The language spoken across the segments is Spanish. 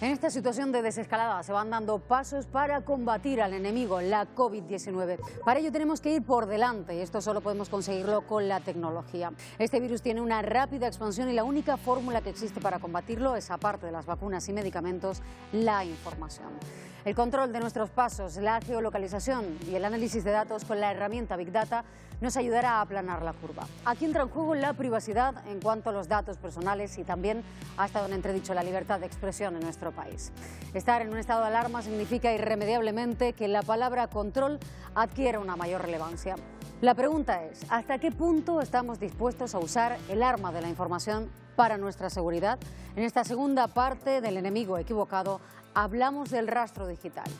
En esta situación de desescalada se van dando pasos para combatir al enemigo, la COVID-19. Para ello tenemos que ir por delante y esto solo podemos conseguirlo con la tecnología. Este virus tiene una rápida expansión y la única fórmula que existe para combatirlo es, aparte de las vacunas y medicamentos, la información. El control de nuestros pasos, la geolocalización y el análisis de datos con la herramienta Big Data nos ayudará a aplanar la curva. Aquí entra en juego la privacidad en cuanto a los datos personales y también ha estado en entredicho la libertad de expresión en nuestro país. Estar en un estado de alarma significa irremediablemente que la palabra control adquiere una mayor relevancia. La pregunta es, ¿hasta qué punto estamos dispuestos a usar el arma de la información para nuestra seguridad? En esta segunda parte del enemigo equivocado hablamos del rastro digital.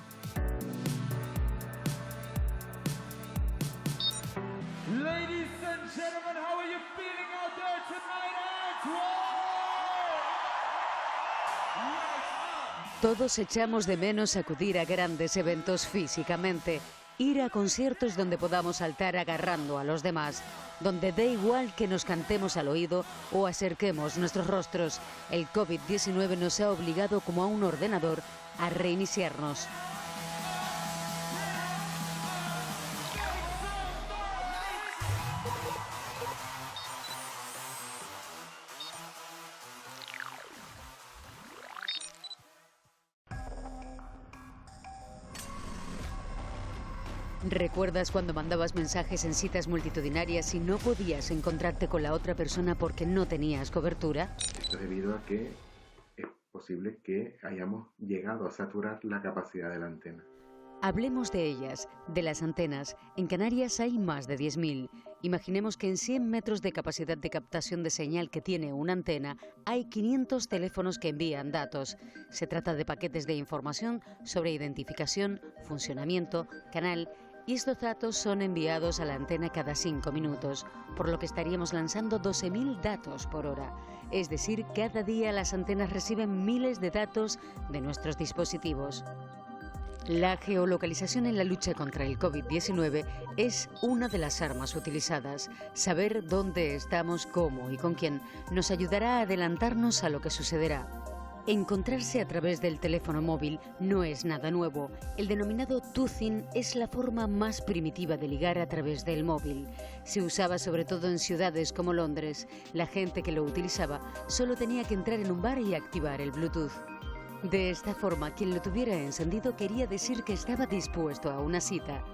Ladies and gentlemen, how are you feeling out there tonight? Todos echamos de menos acudir a grandes eventos físicamente, ir a conciertos donde podamos saltar agarrando a los demás, donde da igual que nos cantemos al oído o acerquemos nuestros rostros. El COVID-19 nos ha obligado como a un ordenador a reiniciarnos. ¿Recuerdas cuando mandabas mensajes en citas multitudinarias y no podías encontrarte con la otra persona porque no tenías cobertura? Esto es debido a que es posible que hayamos llegado a saturar la capacidad de la antena. Hablemos de ellas, de las antenas. En Canarias hay más de 10.000. Imaginemos que en 100 metros de capacidad de captación de señal que tiene una antena, hay 500 teléfonos que envían datos. Se trata de paquetes de información sobre identificación, funcionamiento, canal, y estos datos son enviados a la antena cada 5 minutos, por lo que estaríamos lanzando 12.000 datos por hora. Es decir, cada día las antenas reciben miles de datos de nuestros dispositivos. La geolocalización en la lucha contra el COVID-19 es una de las armas utilizadas. Saber dónde estamos, cómo y con quién nos ayudará a adelantarnos a lo que sucederá. Encontrarse a través del teléfono móvil no es nada nuevo. El denominado toothing es la forma más primitiva de ligar a través del móvil. Se usaba sobre todo en ciudades como Londres. La gente que lo utilizaba solo tenía que entrar en un bar y activar el Bluetooth. De esta forma, quien lo tuviera encendido quería decir que estaba dispuesto a una cita.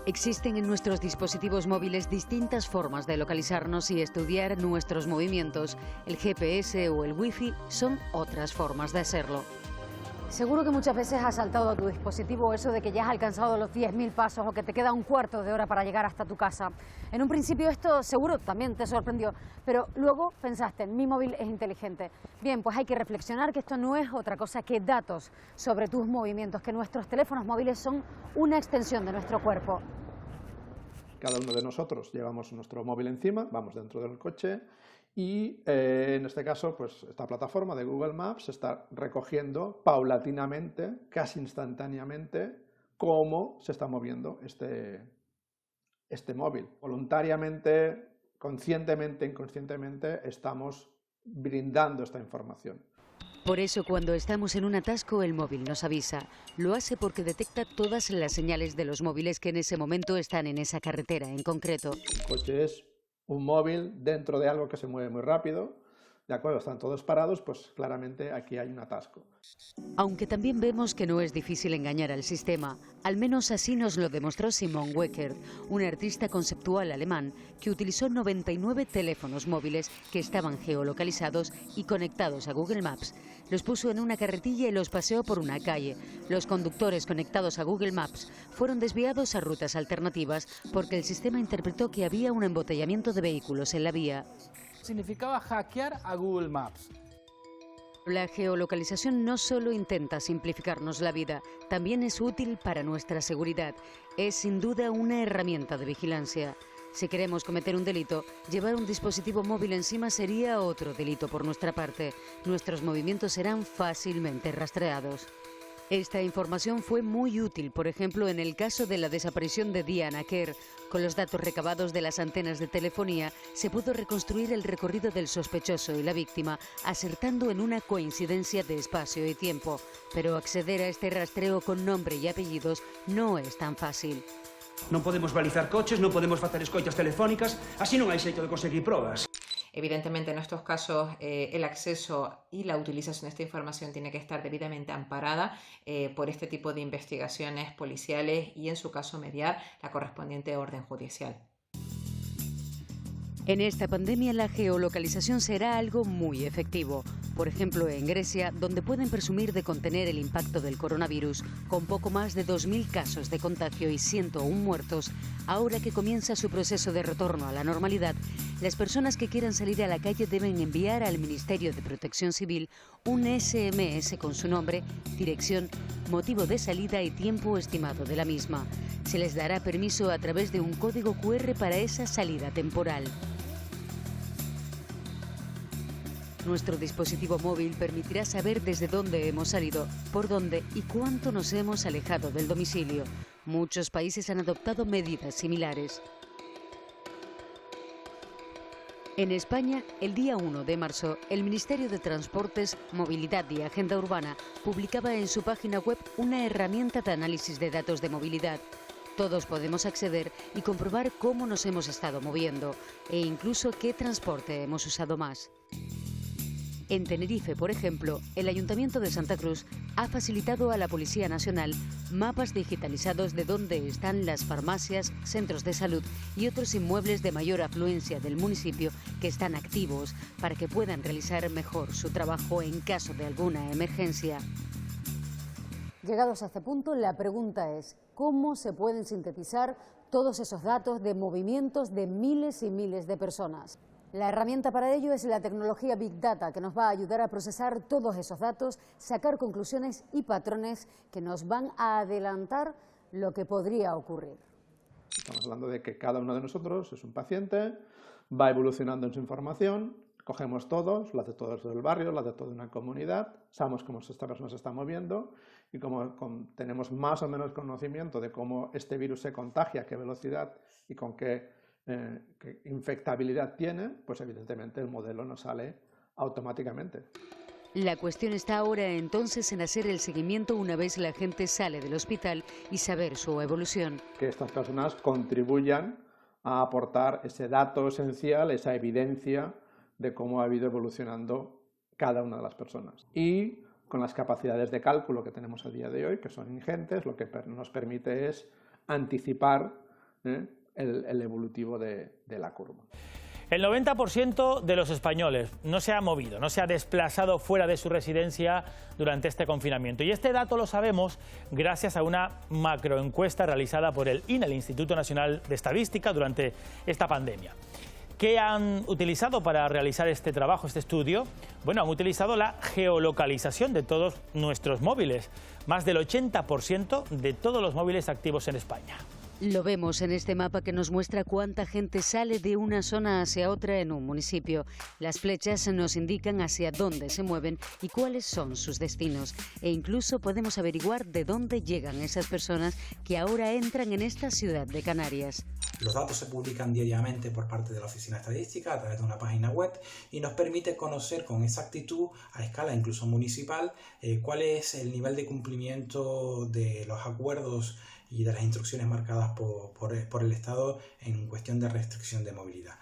Existen en nuestros dispositivos móviles distintas formas de localizarnos y estudiar nuestros movimientos. El GPS o el Wi-Fi son otras formas de hacerlo. Seguro que muchas veces has saltado a tu dispositivo eso de que ya has alcanzado los 10.000 pasos o que te queda un cuarto de hora para llegar hasta tu casa. En un principio esto seguro también te sorprendió, pero luego pensaste, mi móvil es inteligente. Bien, pues hay que reflexionar que esto no es otra cosa que datos sobre tus movimientos, que nuestros teléfonos móviles son una extensión de nuestro cuerpo. Cada uno de nosotros llevamos nuestro móvil encima, vamos dentro del coche y en este caso pues esta plataforma de Google Maps está recogiendo paulatinamente, casi instantáneamente, cómo se está moviendo este móvil. Voluntariamente, conscientemente, inconscientemente estamos brindando esta información. Por eso cuando estamos en un atasco el móvil nos avisa. Lo hace porque detecta todas las señales de los móviles que en ese momento están en esa carretera en concreto. El coche es un móvil dentro de algo que se mueve muy rápido, de acuerdo, están todos parados, pues claramente aquí hay un atasco. Aunque también vemos que no es difícil engañar al sistema, al menos así nos lo demostró Simon Weckert, un artista conceptual alemán que utilizó 99 teléfonos móviles que estaban geolocalizados y conectados a Google Maps. Los puso en una carretilla y los paseó por una calle. Los conductores conectados a Google Maps fueron desviados a rutas alternativas porque el sistema interpretó que había un embotellamiento de vehículos en la vía. Significaba hackear a Google Maps. La geolocalización no solo intenta simplificarnos la vida, también es útil para nuestra seguridad. Es sin duda una herramienta de vigilancia. Si queremos cometer un delito, llevar un dispositivo móvil encima sería otro delito por nuestra parte. Nuestros movimientos serán fácilmente rastreados. Esta información fue muy útil, por ejemplo, en el caso de la desaparición de Diana Kerr. Con los datos recabados de las antenas de telefonía, se pudo reconstruir el recorrido del sospechoso y la víctima, acertando en una coincidencia de espacio y tiempo. Pero acceder a este rastreo con nombre y apellidos no es tan fácil. Non podemos balizar coches, non podemos facer escoitas telefónicas, así non hai xeito de conseguir probas. Evidentemente, en estos casos, el acceso y la utilización de esta información tiene que estar debidamente amparada por este tipo de investigaciones policiales y, en su caso, mediar la correspondiente orden judicial. En esta pandemia la geolocalización será algo muy efectivo. Por ejemplo, en Grecia, donde pueden presumir de contener el impacto del coronavirus, con poco más de 2.000 casos de contagio y 101 muertos, ahora que comienza su proceso de retorno a la normalidad, las personas que quieran salir a la calle deben enviar al Ministerio de Protección Civil un SMS con su nombre, dirección, motivo de salida y tiempo estimado de la misma. Se les dará permiso a través de un código QR para esa salida temporal. Nuestro dispositivo móvil permitirá saber desde dónde hemos salido, por dónde y cuánto nos hemos alejado del domicilio. Muchos países han adoptado medidas similares. En España, el día 1 de marzo, el Ministerio de Transportes, Movilidad y Agenda Urbana publicaba en su página web una herramienta de análisis de datos de movilidad. Todos podemos acceder y comprobar cómo nos hemos estado moviendo e incluso qué transporte hemos usado más. En Tenerife, por ejemplo, el Ayuntamiento de Santa Cruz ha facilitado a la Policía Nacional mapas digitalizados de dónde están las farmacias, centros de salud y otros inmuebles de mayor afluencia del municipio que están activos para que puedan realizar mejor su trabajo en caso de alguna emergencia. Llegados a este punto, la pregunta es, ¿cómo se pueden sintetizar todos esos datos de movimientos de miles y miles de personas? La herramienta para ello es la tecnología Big Data, que nos va a ayudar a procesar todos esos datos, sacar conclusiones y patrones que nos van a adelantar lo que podría ocurrir. Estamos hablando de que cada uno de nosotros es un paciente, va evolucionando en su información, cogemos todos, las de todos del barrio, las de toda una comunidad, sabemos cómo esta persona se está moviendo y como tenemos más o menos conocimiento de cómo este virus se contagia, a qué velocidad y con qué infectabilidad tiene, pues evidentemente el modelo nos sale automáticamente. La cuestión está ahora entonces en hacer el seguimiento una vez la gente sale del hospital y saber su evolución. Que estas personas contribuyan a aportar ese dato esencial, esa evidencia de cómo ha ido evolucionando cada una de las personas. Y con las capacidades de cálculo que tenemos a día de hoy, que son ingentes, lo que nos permite es anticipar el evolutivo de la curva. El 90% de los españoles no se ha movido, no se ha desplazado fuera de su residencia durante este confinamiento. Y este dato lo sabemos gracias a una macroencuesta realizada por el INE, el Instituto Nacional de Estadística, durante esta pandemia. ¿Qué han utilizado para realizar este trabajo, este estudio? Bueno, han utilizado la geolocalización de todos nuestros móviles, más del 80% de todos los móviles activos en España. Lo vemos en este mapa que nos muestra cuánta gente sale de una zona hacia otra en un municipio. Las flechas nos indican hacia dónde se mueven y cuáles son sus destinos. E incluso podemos averiguar de dónde llegan esas personas que ahora entran en esta ciudad de Canarias. Los datos se publican diariamente por parte de la Oficina Estadística a través de una página web y nos permite conocer con exactitud, a escala incluso municipal, cuál es el nivel de cumplimiento de los acuerdos y de las instrucciones marcadas por el Estado en cuestión de restricción de movilidad.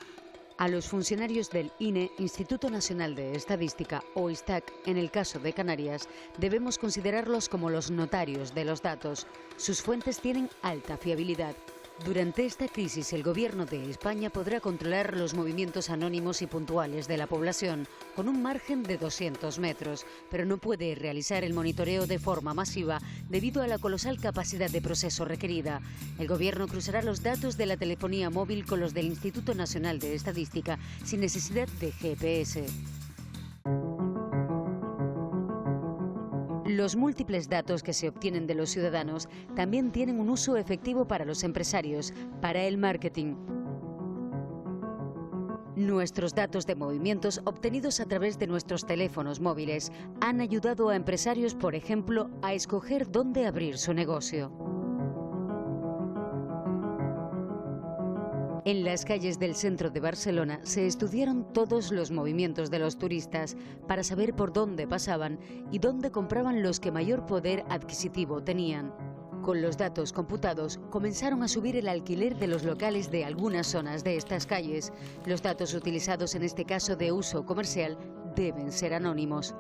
A los funcionarios del INE, Instituto Nacional de Estadística, o ISTAC, en el caso de Canarias, debemos considerarlos como los notarios de los datos. Sus fuentes tienen alta fiabilidad. Durante esta crisis, el Gobierno de España podrá controlar los movimientos anónimos y puntuales de la población, con un margen de 200 metros, pero no puede realizar el monitoreo de forma masiva debido a la colosal capacidad de proceso requerida. El Gobierno cruzará los datos de la telefonía móvil con los del Instituto Nacional de Estadística sin necesidad de GPS. Los múltiples datos que se obtienen de los ciudadanos también tienen un uso efectivo para los empresarios, para el marketing. Nuestros datos de movimientos obtenidos a través de nuestros teléfonos móviles han ayudado a empresarios, por ejemplo, a escoger dónde abrir su negocio. En las calles del centro de Barcelona se estudiaron todos los movimientos de los turistas para saber por dónde pasaban y dónde compraban los que mayor poder adquisitivo tenían. Con los datos computados, comenzaron a subir el alquiler de los locales de algunas zonas de estas calles. Los datos utilizados en este caso de uso comercial deben ser anónimos.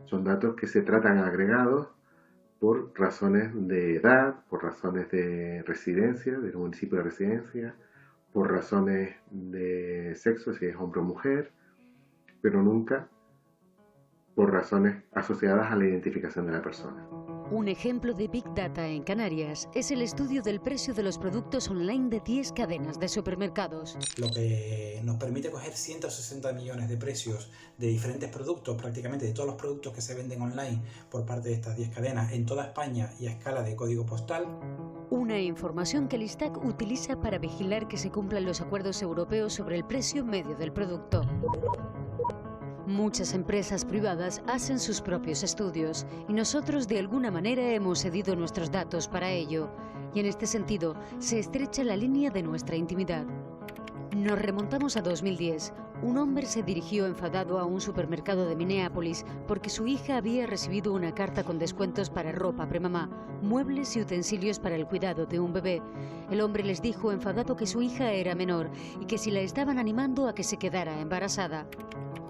Son datos que se tratan agregados por razones de edad, por razones de residencia, del municipio de residencia, por razones de sexo, si es hombre o mujer, pero nunca por razones asociadas a la identificación de la persona. Un ejemplo de Big Data en Canarias es el estudio del precio de los productos online de 10 cadenas de supermercados. Lo que nos permite coger 160 millones de precios de diferentes productos, prácticamente de todos los productos que se venden online por parte de estas 10 cadenas en toda España y a escala de código postal. Una información que el ISTAC utiliza para vigilar que se cumplan los acuerdos europeos sobre el precio medio del producto. Muchas empresas privadas hacen sus propios estudios y nosotros de alguna manera hemos cedido nuestros datos para ello. Y en este sentido se estrecha la línea de nuestra intimidad. Nos remontamos a 2010. Un hombre se dirigió enfadado a un supermercado de Minneapolis porque su hija había recibido una carta con descuentos para ropa premamá, muebles y utensilios para el cuidado de un bebé. El hombre les dijo enfadado que su hija era menor y que si la estaban animando a que se quedara embarazada.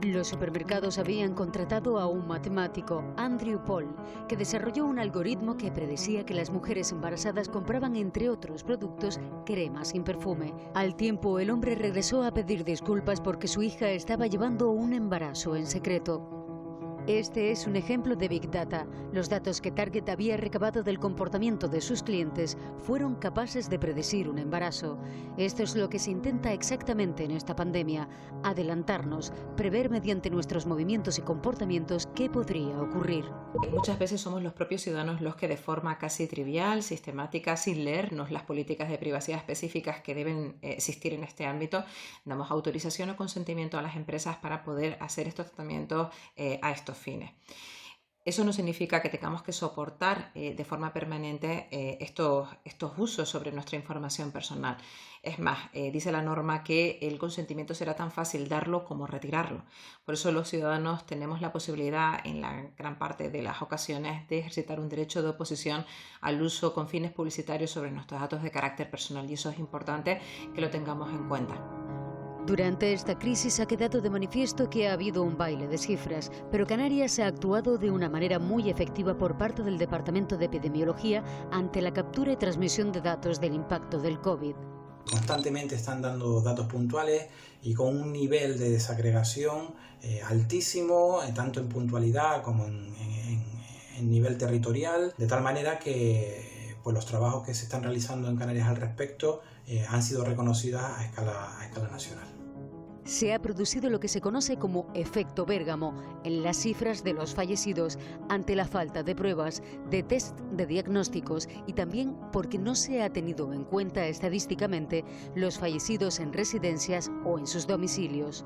Los supermercados habían contratado a un matemático, Andrew Paul, que desarrolló un algoritmo que predecía que las mujeres embarazadas compraban, entre otros productos, cremas sin perfume. Al tiempo, el hombre regresó a pedir disculpas porque su hija estaba llevando un embarazo en secreto. Este es un ejemplo de Big Data. Los datos que Target había recabado del comportamiento de sus clientes fueron capaces de predecir un embarazo. Esto es lo que se intenta exactamente en esta pandemia: adelantarnos, prever mediante nuestros movimientos y comportamientos qué podría ocurrir. Muchas veces somos los propios ciudadanos los que de forma casi trivial, sistemática, sin leernos las políticas de privacidad específicas que deben existir en este ámbito, damos autorización o consentimiento a las empresas para poder hacer estos tratamientos a estos fines. Eso no significa que tengamos que soportar de forma permanente estos usos sobre nuestra información personal. Es más, dice la norma que el consentimiento será tan fácil darlo como retirarlo. Por eso los ciudadanos tenemos la posibilidad, en la gran parte de las ocasiones, de ejercitar un derecho de oposición al uso con fines publicitarios sobre nuestros datos de carácter personal, y eso es importante que lo tengamos en cuenta. Durante esta crisis ha quedado de manifiesto que ha habido un baile de cifras, pero Canarias ha actuado de una manera muy efectiva por parte del Departamento de Epidemiología ante la captura y transmisión de datos del impacto del COVID. Constantemente están dando datos puntuales y con un nivel de desagregación altísimo, tanto en puntualidad como en nivel territorial, de tal manera que pues, los trabajos que se están realizando en Canarias al respecto han sido reconocidos a escala nacional. Se ha producido lo que se conoce como efecto Bérgamo en las cifras de los fallecidos ante la falta de pruebas, de test de diagnósticos y también porque no se ha tenido en cuenta estadísticamente los fallecidos en residencias o en sus domicilios.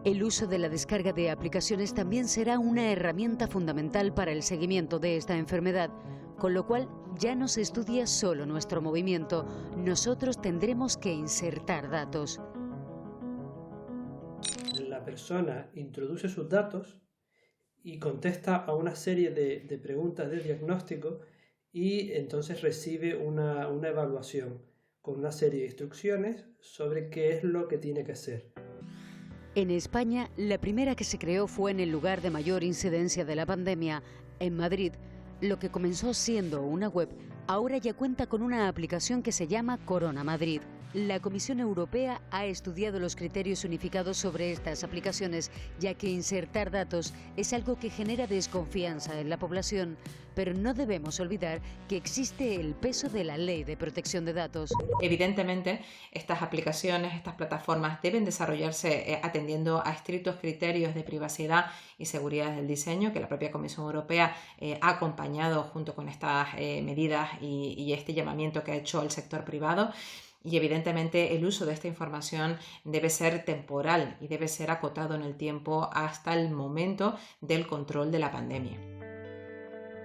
El uso de la descarga de aplicaciones también será una herramienta fundamental para el seguimiento de esta enfermedad, con lo cual ya no se estudia solo nuestro movimiento, nosotros tendremos que insertar datos. La persona introduce sus datos y contesta a una serie de preguntas de diagnóstico y entonces recibe una evaluación con una serie de instrucciones sobre qué es lo que tiene que hacer. En España, la primera que se creó fue en el lugar de mayor incidencia de la pandemia, en Madrid. Lo que comenzó siendo una web, ahora ya cuenta con una aplicación que se llama Corona Madrid. La Comisión Europea ha estudiado los criterios unificados sobre estas aplicaciones, ya que insertar datos es algo que genera desconfianza en la población. Pero no debemos olvidar que existe el peso de la Ley de Protección de Datos. Evidentemente, estas aplicaciones, estas plataformas deben desarrollarse atendiendo a estrictos criterios de privacidad y seguridad del diseño que la propia Comisión Europea ha acompañado junto con estas medidas y este llamamiento que ha hecho el sector privado. Y evidentemente el uso de esta información debe ser temporal y debe ser acotado en el tiempo hasta el momento del control de la pandemia.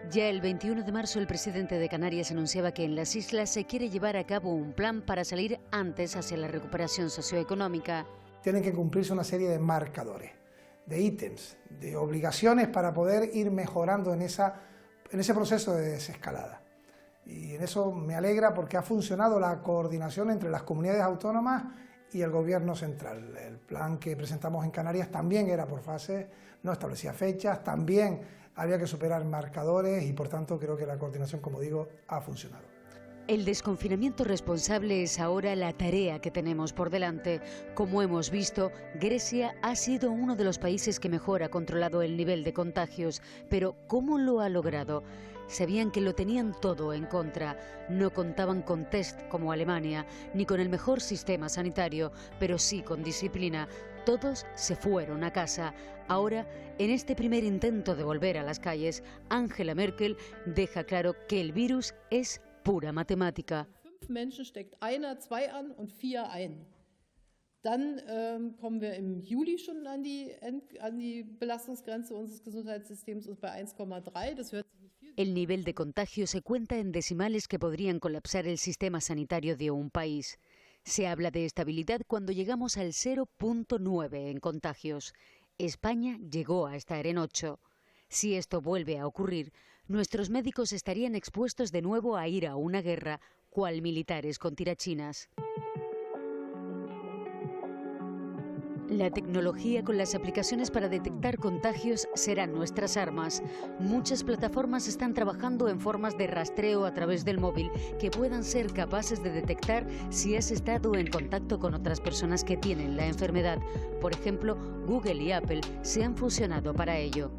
Ya el 21 de marzo el presidente de Canarias anunciaba que en las islas se quiere llevar a cabo un plan para salir antes hacia la recuperación socioeconómica. Tienen que cumplirse una serie de marcadores, de ítems, de obligaciones para poder ir mejorando en ese proceso de desescalada. Y en eso me alegra porque ha funcionado la coordinación entre las comunidades autónomas y el gobierno central. El plan que presentamos en Canarias también era por fases, no establecía fechas, también había que superar marcadores y por tanto creo que la coordinación, como digo, ha funcionado. El desconfinamiento responsable es ahora la tarea que tenemos por delante. Como hemos visto, Grecia ha sido uno de los países que mejor ha controlado el nivel de contagios. Pero ¿cómo lo ha logrado? Sabían que lo tenían todo en contra. No contaban con test como Alemania, ni con el mejor sistema sanitario, pero sí con disciplina. Todos se fueron a casa. Ahora, en este primer intento de volver a las calles, Angela Merkel deja claro que el virus es pura matemática. 5 Menschen steckt einer, 2 an und 4 ein. Dann kommen wir im Juli schon an die Belastungsgrenze unseres Gesundheitssystems und bei 1,3. Das hört sich nicht viel. El nivel de contagio se cuenta en decimales que podrían colapsar el sistema sanitario de un país. Se habla de estabilidad cuando llegamos al 0,9 en contagios. España llegó a estar en 8. Si esto vuelve a ocurrir, nuestros médicos estarían expuestos de nuevo a ir a una guerra, cual militares con tirachinas. La tecnología con las aplicaciones para detectar contagios serán nuestras armas. Muchas plataformas están trabajando en formas de rastreo a través del móvil que puedan ser capaces de detectar si has estado en contacto con otras personas que tienen la enfermedad. Por ejemplo, Google y Apple se han fusionado para ello.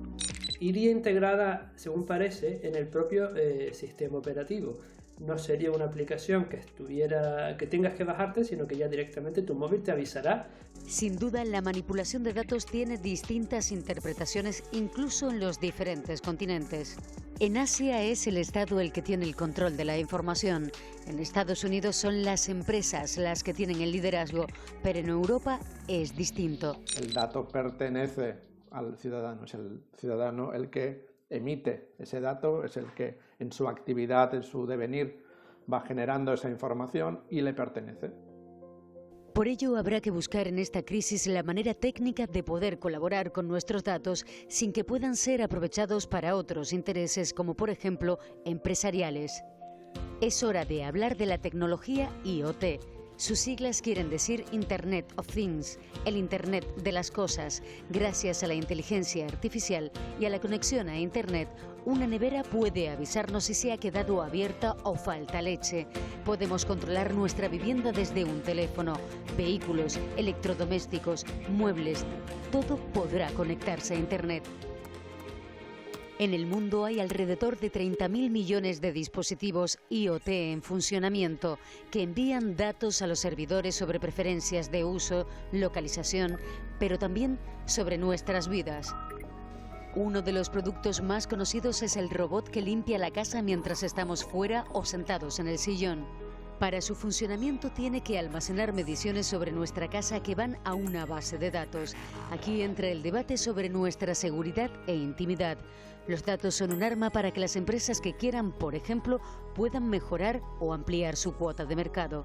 Iría integrada, según parece, en el propio sistema operativo. No sería una aplicación que tengas que bajarte, sino que ya directamente tu móvil te avisará. Sin duda, la manipulación de datos tiene distintas interpretaciones, incluso en los diferentes continentes. En Asia es el Estado el que tiene el control de la información. En Estados Unidos son las empresas las que tienen el liderazgo, pero en Europa es distinto. El dato pertenece al ciudadano, es el ciudadano el que emite ese dato, es el que en su actividad, en su devenir, va generando esa información y le pertenece. Por ello habrá que buscar en esta crisis la manera técnica de poder colaborar con nuestros datos sin que puedan ser aprovechados para otros intereses, como por ejemplo empresariales. Es hora de hablar de la tecnología IoT. Sus siglas quieren decir Internet of Things, el Internet de las cosas. Gracias a la inteligencia artificial y a la conexión a Internet, una nevera puede avisarnos si se ha quedado abierta o falta leche. Podemos controlar nuestra vivienda desde un teléfono. Vehículos, electrodomésticos, muebles, todo podrá conectarse a Internet. En el mundo hay alrededor de 30.000 millones de dispositivos IoT en funcionamiento que envían datos a los servidores sobre preferencias de uso, localización, pero también sobre nuestras vidas. Uno de los productos más conocidos es el robot que limpia la casa mientras estamos fuera o sentados en el sillón. Para su funcionamiento tiene que almacenar mediciones sobre nuestra casa que van a una base de datos. Aquí entra el debate sobre nuestra seguridad e intimidad. Los datos son un arma para que las empresas que quieran, por ejemplo, puedan mejorar o ampliar su cuota de mercado.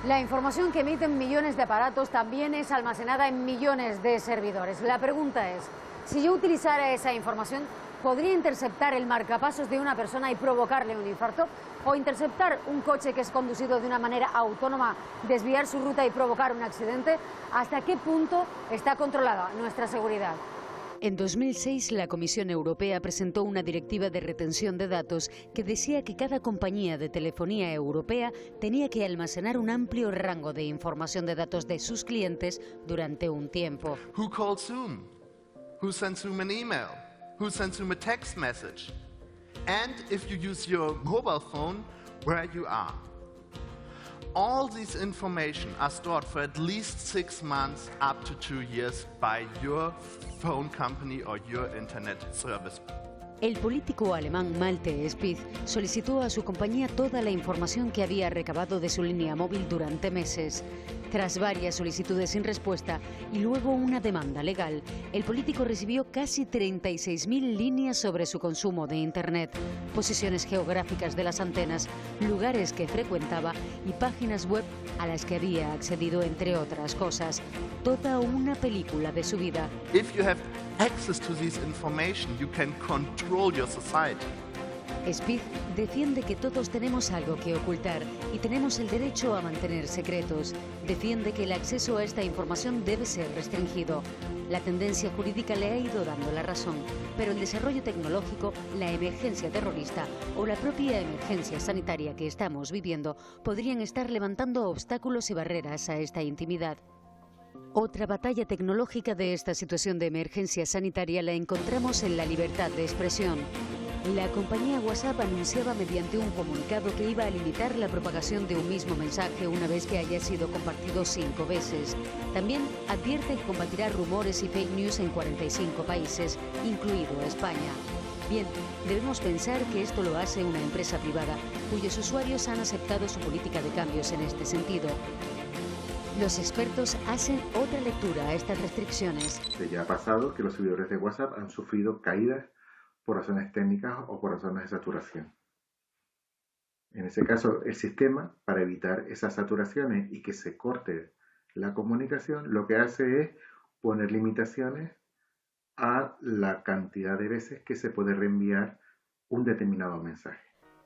La información que emiten millones de aparatos también es almacenada en millones de servidores. La pregunta es, si yo utilizara esa información, ¿podría interceptar el marcapasos de una persona y provocarle un infarto? ¿O interceptar un coche que es conducido de una manera autónoma, desviar su ruta y provocar un accidente? ¿Hasta qué punto está controlada nuestra seguridad? En 2006, la Comisión Europea presentó una directiva de retención de datos que decía que cada compañía de telefonía europea tenía que almacenar un amplio rango de información de datos de sus clientes durante un tiempo. Who calls Zoom? Who sends Zoom an email? Who sends Zoom a text message? And if you use your mobile phone, where you are. All this information are stored for at least 6 months up to 2 years by your phone company or your internet service. El político alemán Malte Spitz solicitó a su compañía toda la información que había recabado de su línea móvil durante meses. Tras varias solicitudes sin respuesta y luego una demanda legal, el político recibió casi 36.000 líneas sobre su consumo de Internet, posiciones geográficas de las antenas, lugares que frecuentaba y páginas web a las que había accedido, entre otras cosas. Toda una película de su vida. If you have access to this information, you can control your society. Spitz defiende que todos tenemos algo que ocultar y tenemos el derecho a mantener secretos. Defiende que el acceso a esta información debe ser restringido. La tendencia jurídica le ha ido dando la razón, pero el desarrollo tecnológico, la emergencia terrorista o la propia emergencia sanitaria que estamos viviendo podrían estar levantando obstáculos y barreras a esta intimidad. Otra batalla tecnológica de esta situación de emergencia sanitaria la encontramos en la libertad de expresión. La compañía WhatsApp anunciaba mediante un comunicado que iba a limitar la propagación de un mismo mensaje una vez que haya sido compartido 5 veces. También advierte que combatirá rumores y fake news en 45 países, incluido España. Bien, debemos pensar que esto lo hace una empresa privada, cuyos usuarios han aceptado su política de cambios en este sentido. Los expertos hacen otra lectura a estas restricciones. Ya ha pasado que los servidores de WhatsApp han sufrido caídas por razones técnicas o por razones de saturación. En ese caso, el sistema, para evitar esas saturaciones y que se corte la comunicación, lo que hace es poner limitaciones a la cantidad de veces que se puede reenviar un determinado mensaje.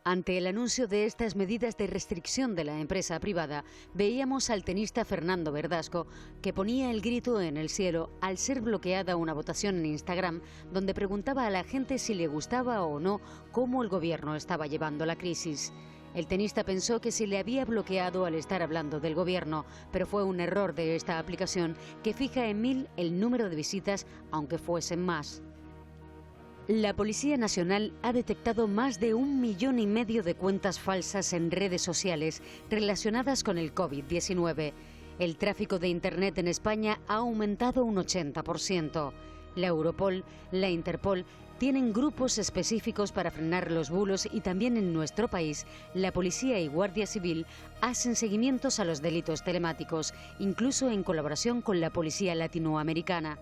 Ante el anuncio de estas medidas de restricción de la empresa privada, veíamos al tenista Fernando Verdasco, que ponía el grito en el cielo al ser bloqueada una votación en Instagram, donde preguntaba a la gente si le gustaba o no cómo el gobierno estaba llevando la crisis. El tenista pensó que se le había bloqueado al estar hablando del gobierno, pero fue un error de esta aplicación que fija en 1000 el número de visitas, aunque fuesen más. La Policía Nacional ha detectado más de 1,5 millones de cuentas falsas en redes sociales relacionadas con el COVID-19. El tráfico de Internet en España ha aumentado un 80%. La Europol, la Interpol tienen grupos específicos para frenar los bulos y también en nuestro país la Policía y Guardia Civil hacen seguimientos a los delitos telemáticos, incluso en colaboración con la Policía Latinoamericana.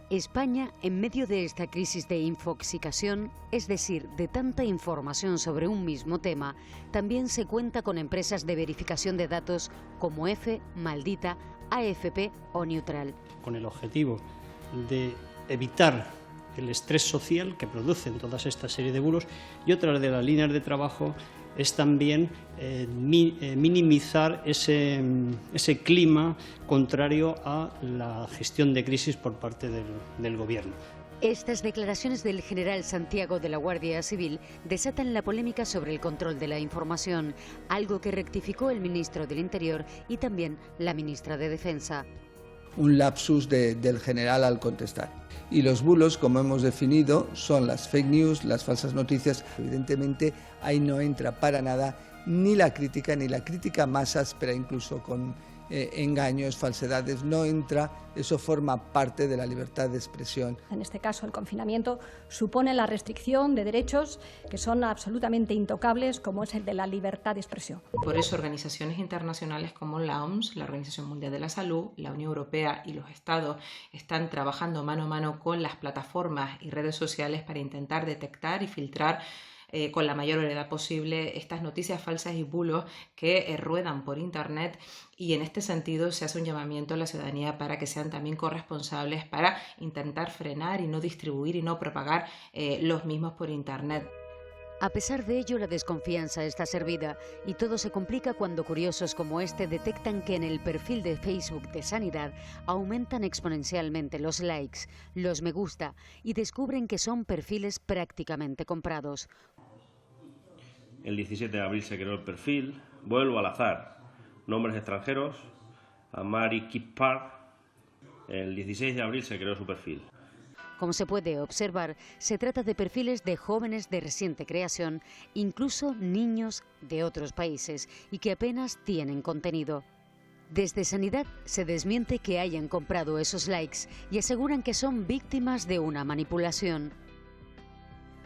España, en medio de esta crisis de infoxicación, es decir, de tanta información sobre un mismo tema, también se cuenta con empresas de verificación de datos como EFE, Maldita, AFP o Neutral. Con el objetivo de evitar el estrés social que producen todas esta serie de bulos, y otra de las líneas de trabajo es también minimizar ese clima contrario a la gestión de crisis por parte del gobierno. Estas declaraciones del general Santiago de la Guardia Civil desatan la polémica sobre el control de la información, algo que rectificó el ministro del Interior y también la ministra de Defensa. Un lapsus del general al contestar. Y los bulos, como hemos definido, son las fake news, las falsas noticias. Evidentemente, ahí no entra para nada ni la crítica más áspera, incluso con engaños, falsedades, no entra, eso forma parte de la libertad de expresión. En este caso, el confinamiento supone la restricción de derechos que son absolutamente intocables, como es el de la libertad de expresión. Por eso, organizaciones internacionales como la OMS, la Organización Mundial de la Salud, la Unión Europea y los Estados están trabajando mano a mano con las plataformas y redes sociales para intentar detectar y filtrar con la mayor brevedad posible estas noticias falsas y bulos que ruedan por Internet, y en este sentido se hace un llamamiento a la ciudadanía para que sean también corresponsables para intentar frenar y no distribuir y no propagar los mismos por Internet. A pesar de ello, la desconfianza está servida y todo se complica cuando curiosos como este detectan que en el perfil de Facebook de Sanidad aumentan exponencialmente los likes, los me gusta y descubren que son perfiles prácticamente comprados. El 17 de abril se creó el perfil, vuelvo al azar, nombres extranjeros, Amari Kippar. El 16 de abril se creó su perfil. Como se puede observar, se trata de perfiles de jóvenes de reciente creación, incluso niños de otros países, y que apenas tienen contenido. Desde Sanidad se desmiente que hayan comprado esos likes y aseguran que son víctimas de una manipulación.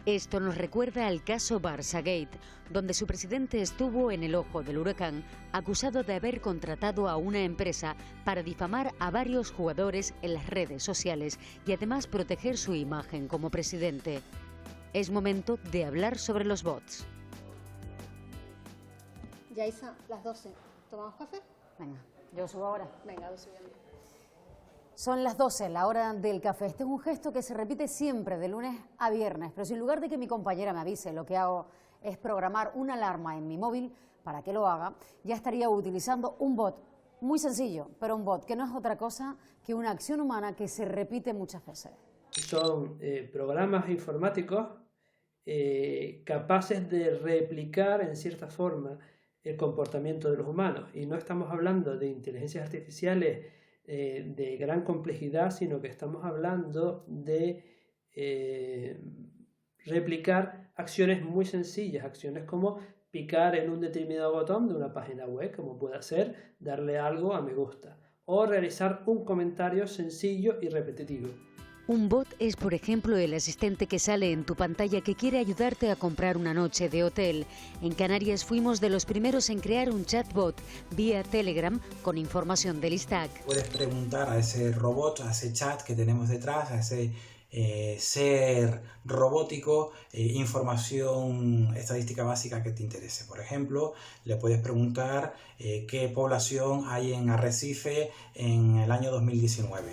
Esto nos recuerda al caso Barçagate, donde su presidente estuvo en el ojo del huracán, acusado de haber contratado a una empresa para difamar a varios jugadores en las redes sociales y además proteger su imagen como presidente. Es momento de hablar sobre los bots. Yaisa, las 12. ¿Tomamos café? Venga, yo subo ahora. Venga, voy subiendo. Son las 12, la hora del café. Este es un gesto que se repite siempre de lunes a viernes, pero si en lugar de que mi compañera me avise, lo que hago es programar una alarma en mi móvil para que lo haga, ya estaría utilizando un bot muy sencillo, pero un bot que no es otra cosa que una acción humana que se repite muchas veces. Son programas informáticos capaces de replicar en cierta forma el comportamiento de los humanos, y no estamos hablando de inteligencias artificiales de gran complejidad, sino que estamos hablando de replicar acciones muy sencillas, acciones como picar en un determinado botón de una página web, como puede ser darle algo a me gusta, o realizar un comentario sencillo y repetitivo. Un bot es, por ejemplo, el asistente que sale en tu pantalla que quiere ayudarte a comprar una noche de hotel. En Canarias fuimos de los primeros en crear un chatbot vía Telegram con información del ISTAC. Puedes preguntar a ese robot, a ese chat que tenemos detrás, a ese ser robótico, información estadística básica que te interese. Por ejemplo, le puedes preguntar qué población hay en Arrecife en el año 2019.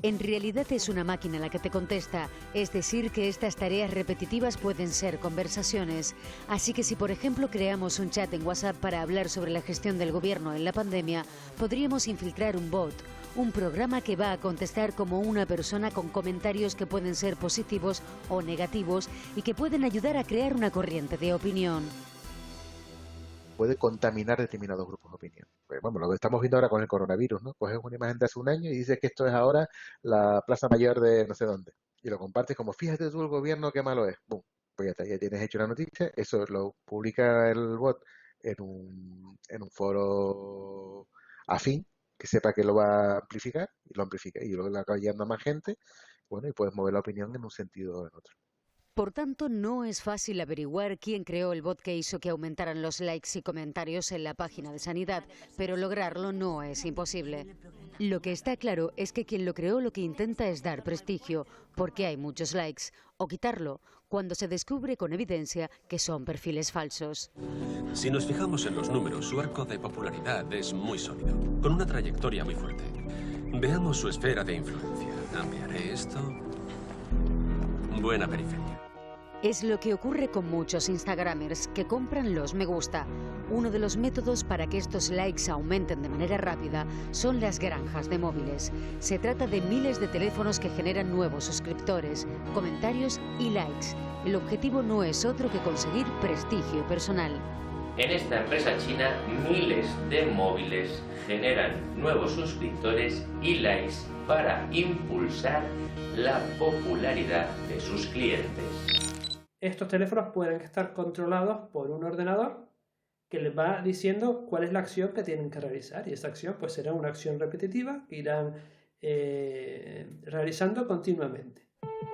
En realidad es una máquina la que te contesta, es decir, que estas tareas repetitivas pueden ser conversaciones. Así que si, por ejemplo, creamos un chat en WhatsApp para hablar sobre la gestión del gobierno en la pandemia, podríamos infiltrar un bot, un programa que va a contestar como una persona con comentarios que pueden ser positivos o negativos y que pueden ayudar a crear una corriente de opinión. Puede contaminar determinados grupos de opinión. Pues, bueno, lo que estamos viendo ahora con el coronavirus, ¿no? Coges una imagen de hace un año y dices que esto es ahora la Plaza Mayor de no sé dónde. Y lo compartes como, fíjate tú el gobierno qué malo es. ¡Bum! Pues ya está, ya tienes hecho una noticia, eso lo publica el bot en un foro afín, que sepa que lo va a amplificar, y lo amplifica, y luego lo acaba llegando a más gente, bueno, y puedes mover la opinión en un sentido o en otro. Por tanto, no es fácil averiguar quién creó el bot que hizo que aumentaran los likes y comentarios en la página de Sanidad, pero lograrlo no es imposible. Lo que está claro es que quien lo creó lo que intenta es dar prestigio, porque hay muchos likes, o quitarlo, cuando se descubre con evidencia que son perfiles falsos. Si nos fijamos en los números, su arco de popularidad es muy sólido, con una trayectoria muy fuerte. Veamos su esfera de influencia. Cambiaré esto. Buena periferia. Es lo que ocurre con muchos instagramers que compran los me gusta. Uno de los métodos para que estos likes aumenten de manera rápida son las granjas de móviles. Se trata de miles de teléfonos que generan nuevos suscriptores, comentarios y likes. El objetivo no es otro que conseguir prestigio personal. En esta empresa china, miles de móviles generan nuevos suscriptores y likes para impulsar la popularidad de sus clientes. Estos teléfonos pueden estar controlados por un ordenador que les va diciendo cuál es la acción que tienen que realizar, y esa acción pues será una acción repetitiva que irán realizando continuamente.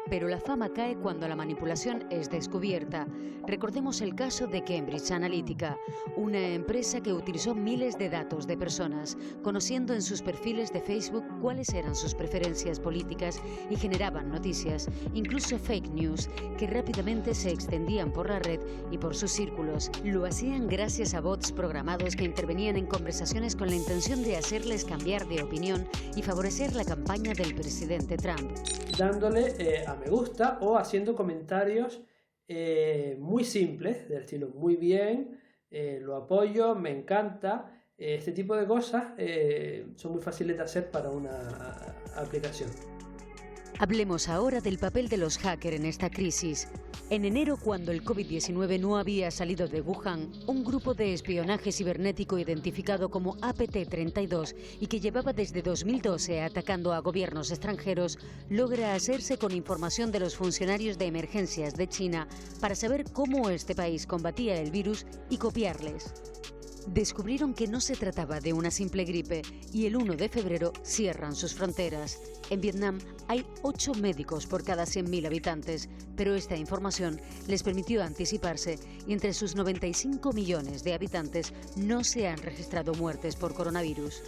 Pero la fama cae cuando la manipulación es descubierta. Recordemos el caso de Cambridge Analytica, una empresa que utilizó miles de datos de personas, conociendo en sus perfiles de Facebook cuáles eran sus preferencias políticas y generaban noticias, incluso fake news, que rápidamente se extendían por la red y por sus círculos. Lo hacían gracias a bots programados que intervenían en conversaciones con la intención de hacerles cambiar de opinión y favorecer la campaña del presidente Trump. Dándole a me gusta o haciendo comentarios muy simples, del estilo muy bien, lo apoyo, me encanta. Este tipo de cosas son muy fáciles de hacer para una aplicación. Hablemos ahora del papel de los hackers en esta crisis. En enero, cuando el COVID-19 no había salido de Wuhan, un grupo de espionaje cibernético identificado como APT-32 y que llevaba desde 2012 atacando a gobiernos extranjeros, logra hacerse con información de los funcionarios de emergencias de China para saber cómo este país combatía el virus y copiarles. Descubrieron que no se trataba de una simple gripe y el 1 de febrero cierran sus fronteras. En Vietnam hay 8 médicos por cada 100.000 habitantes, pero esta información les permitió anticiparse y entre sus 95 millones de habitantes no se han registrado muertes por coronavirus.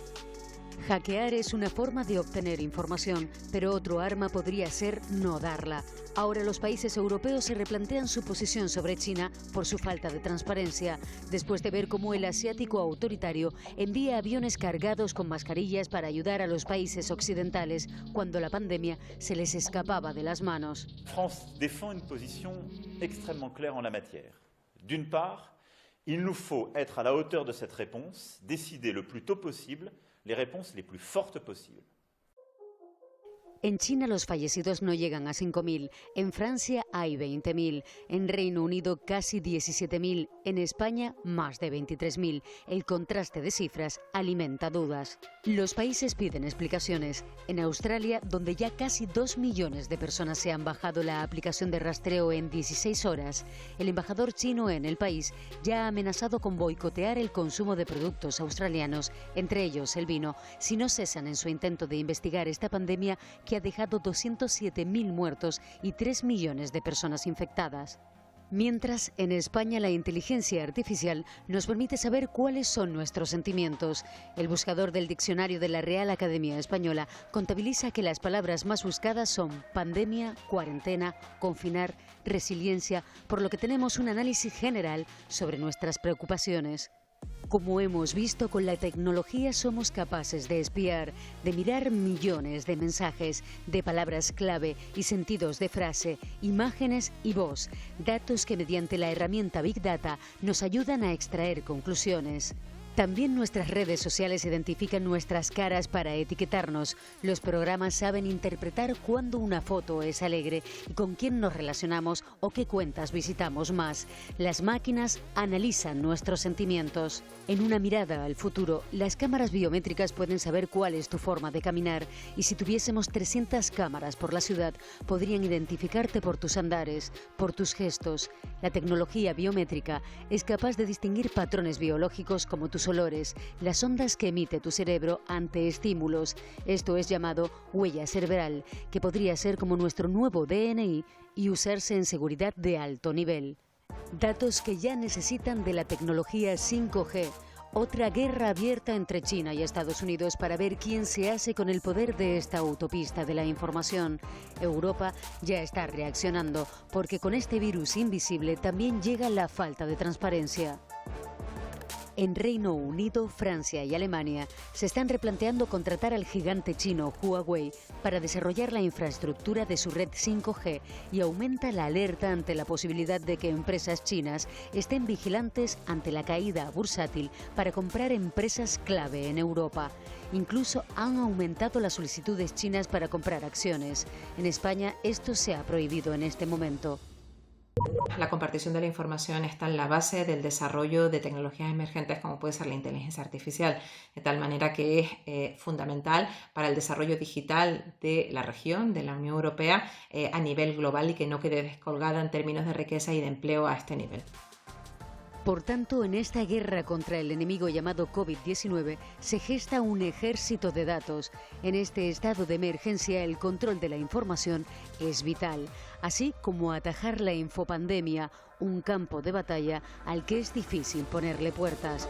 Hackear es una forma de obtener información, pero otro arma podría ser no darla. Ahora los países europeos se replantean su posición sobre China por su falta de transparencia, después de ver cómo el asiático autoritario envía aviones cargados con mascarillas para ayudar a los países occidentales cuando la pandemia se les escapaba de las manos. France défend une position extrêmement claire en la matière. D'une part, il nous faut être à la hauteur de cette réponse, décider le plus tôt possible les réponses les plus fortes posibles. En China los fallecidos no llegan a 5.000, en Francia hay 20.000, en Reino Unido casi 17.000, en España más de 23.000. El contraste de cifras alimenta dudas. Los países piden explicaciones. En Australia, donde ya casi 2 millones de personas se han bajado la aplicación de rastreo en 16 horas, el embajador chino en el país ya ha amenazado con boicotear el consumo de productos australianos, entre ellos el vino, si no cesan en su intento de investigar esta pandemia que ha dejado 207.000 muertos y 3 millones de personas infectadas. Mientras, en España la inteligencia artificial nos permite saber cuáles son nuestros sentimientos. El buscador del diccionario de la Real Academia Española contabiliza que las palabras más buscadas son pandemia, cuarentena, confinar, resiliencia, por lo que tenemos un análisis general sobre nuestras preocupaciones. Como hemos visto, con la tecnología somos capaces de espiar, de mirar millones de mensajes, de palabras clave y sentidos de frase, imágenes y voz, datos que mediante la herramienta Big Data nos ayudan a extraer conclusiones. También nuestras redes sociales identifican nuestras caras para etiquetarnos. Los programas saben interpretar cuándo una foto es alegre y con quién nos relacionamos o qué cuentas visitamos más. Las máquinas analizan nuestros sentimientos. En una mirada al futuro, las cámaras biométricas pueden saber cuál es tu forma de caminar y si tuviésemos 300 cámaras por la ciudad, podrían identificarte por tus andares, por tus gestos. La tecnología biométrica es capaz de distinguir patrones biológicos como tus olores, las ondas que emite tu cerebro ante estímulos. Esto es llamado huella cerebral, que podría ser como nuestro nuevo DNI y usarse en seguridad de alto nivel. Datos que ya necesitan de la tecnología 5G. Otra guerra abierta entre China y Estados Unidos para ver quién se hace con el poder de esta autopista de la información. Europa ya está reaccionando, porque con este virus invisible también llega la falta de transparencia. En Reino Unido, Francia y Alemania se están replanteando contratar al gigante chino Huawei para desarrollar la infraestructura de su red 5G y aumenta la alerta ante la posibilidad de que empresas chinas estén vigilantes ante la caída bursátil para comprar empresas clave en Europa. Incluso han aumentado las solicitudes chinas para comprar acciones. En España esto se ha prohibido en este momento. La compartición de la información está en la base del desarrollo de tecnologías emergentes como puede ser la inteligencia artificial, de tal manera que es fundamental para el desarrollo digital de la región, de la Unión Europea, a nivel global y que no quede descolgada en términos de riqueza y de empleo a este nivel. Por tanto, en esta guerra contra el enemigo llamado COVID-19 se gesta un ejército de datos. En este estado de emergencia, el control de la información es vital, así como atajar la infopandemia, un campo de batalla al que es difícil ponerle puertas.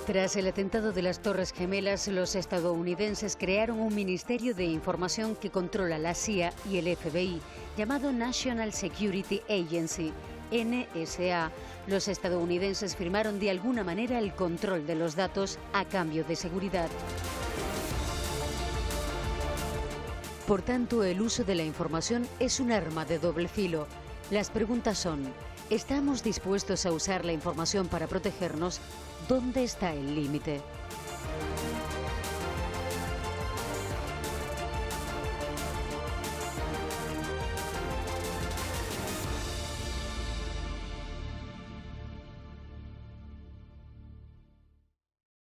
Tras el atentado de las Torres Gemelas, los estadounidenses crearon un ministerio de información que controla la CIA y el FBI, llamado National Security Agency, NSA. Los estadounidenses firmaron de alguna manera el control de los datos a cambio de seguridad. Por tanto, el uso de la información es un arma de doble filo. Las preguntas son, ¿estamos dispuestos a usar la información para protegernos? ¿Dónde está el límite?